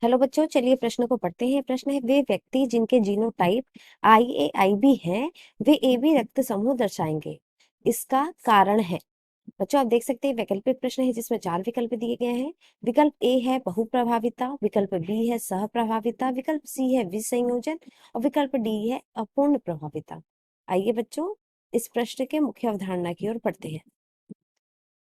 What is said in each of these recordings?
Hello बच्चों, चलिए प्रश्न को पढ़ते हैं। प्रश्न है, वे व्यक्ति जिनके जीनोटाइप IA IB है वे AB रक्त समूह दर्शाएंगे, इसका कारण है। बच्चों आप देख सकते हैं वैकल्पिक प्रश्न है जिसमें 4 विकल्प दिए गए हैं। विकल्प ए है बहुप्रभाविता, विकल्प बी है सहप्रभाविता, विकल्प सी है विसंयोजन और विकल्प डी है अपूर्ण प्रभाविता। आइए बच्चों इस प्रश्न के मुख्य अवधारणा की ओर पढ़ते हैं।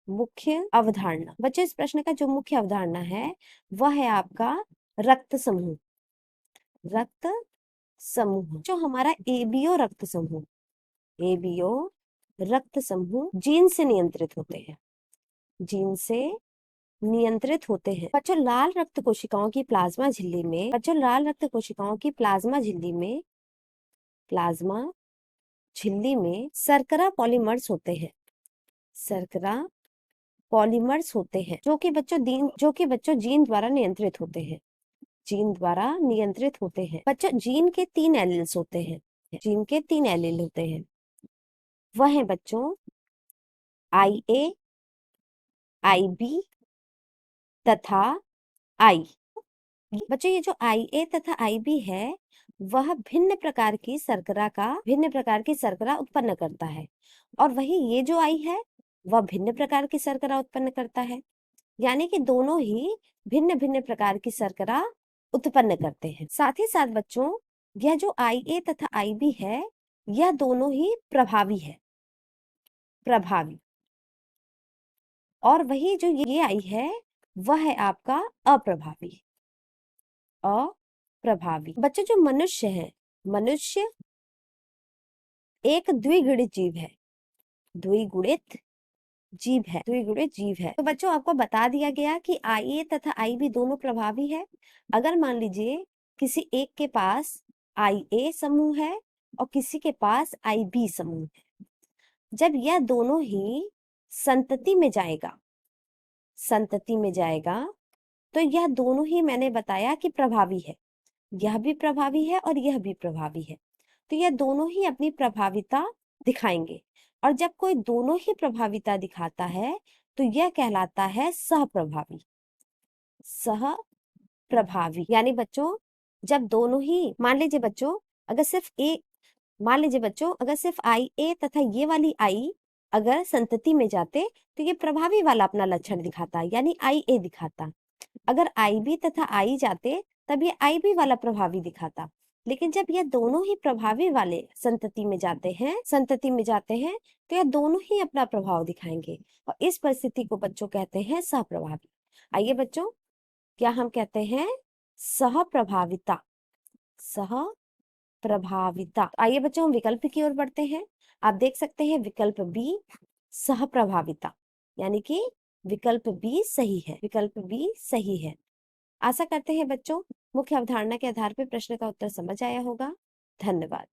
मुख्य अवधारणा, बच्चों इस प्रश्न का जो मुख्य अवधारणा है वह है आपका रक्त समूह। रक्त समूह जो हमारा एबीओ रक्त समूह, एबीओ रक्त समूह जीन से नियंत्रित होते हैं। जीन से नियंत्रित होते हैं। बच्चों लाल रक्त कोशिकाओं की प्लाज्मा झिल्ली में, बच्चों लाल रक्त कोशिकाओं की प्लाज्मा झिल्ली में, प्लाज्मा झिल्ली में शर्करा पॉलीमर्स होते हैं। शर्करा पॉलीमर्स होते हैं जो कि बच्चों जीन द्वारा नियंत्रित होते हैं। जीन द्वारा नियंत्रित होते हैं। बच्चों जीन के 3 एलील्स होते हैं। जीन के 3 एलील होते हैं। वह है बच्चों IA IB तथा I। बच्चों ये जो IA तथा IB है वह भिन्न प्रकार की शर्करा उत्पन्न करता है, और वही ये जो I है वह भिन्न प्रकार की शर्करा उत्पन्न करता है। यानी कि दोनों ही भिन्न भिन्न प्रकार की शर्करा उत्पन्न करते हैं। साथ ही साथ बच्चों यह जो IA तथा IB है यह दोनों ही प्रभावी है, प्रभावी। और वही जो ये I है वह है आपका अप्रभावी, अप्रभावी। बच्चों जो मनुष्य है, मनुष्य एक द्विगुणित जीव है, द्विगुणित जीव है, द्विगुणित जीव है। तो बच्चों आपको बता दिया गया कि IA तथा IB दोनों प्रभावी है। अगर मान लीजिए किसी एक के पास IA समूह है और किसी के पास IB समूह है, जब यह दोनों ही संतति में जाएगा, संतति में जाएगा तो यह दोनों ही मैंने बताया कि प्रभावी है। यह भी प्रभावी है और यह भी प्रभावी है, तो यह दोनों ही अपनी प्रभाविता दिखाएंगे। और जब कोई दोनों ही प्रभाविता दिखाता है तो यह कहलाता है सहप्रभावी। सहप्रभावी यानी बच्चों जब दोनों ही, मान लीजिए बच्चों अगर सिर्फ IA तथा ये वाली I अगर संतति में जाते तो ये प्रभावी वाला अपना लक्षण दिखाता, यानी IA दिखाता। अगर IB तथा I जाते तब ये IB वाला प्रभावी दिखाता। लेकिन जब ये दोनों ही प्रभावी वाले संतति में जाते हैं तो ये दोनों ही अपना प्रभाव दिखाएंगे, और इस परिस्थिति को बच्चों कहते हैं सहप्रभावी। आइए बच्चों क्या हम कहते हैं सहप्रभाविता, सहप्रभाविता। आइए बच्चों हम विकल्प की ओर बढ़ते हैं। आप देख सकते हैं विकल्प बी सहप्रभाविता, यानी कि विकल्प बी सही है, विकल्प बी सही है। आशा करते हैं बच्चों मुख्य अवधारणा के आधार पर प्रश्न का उत्तर समझ आया होगा। धन्यवाद।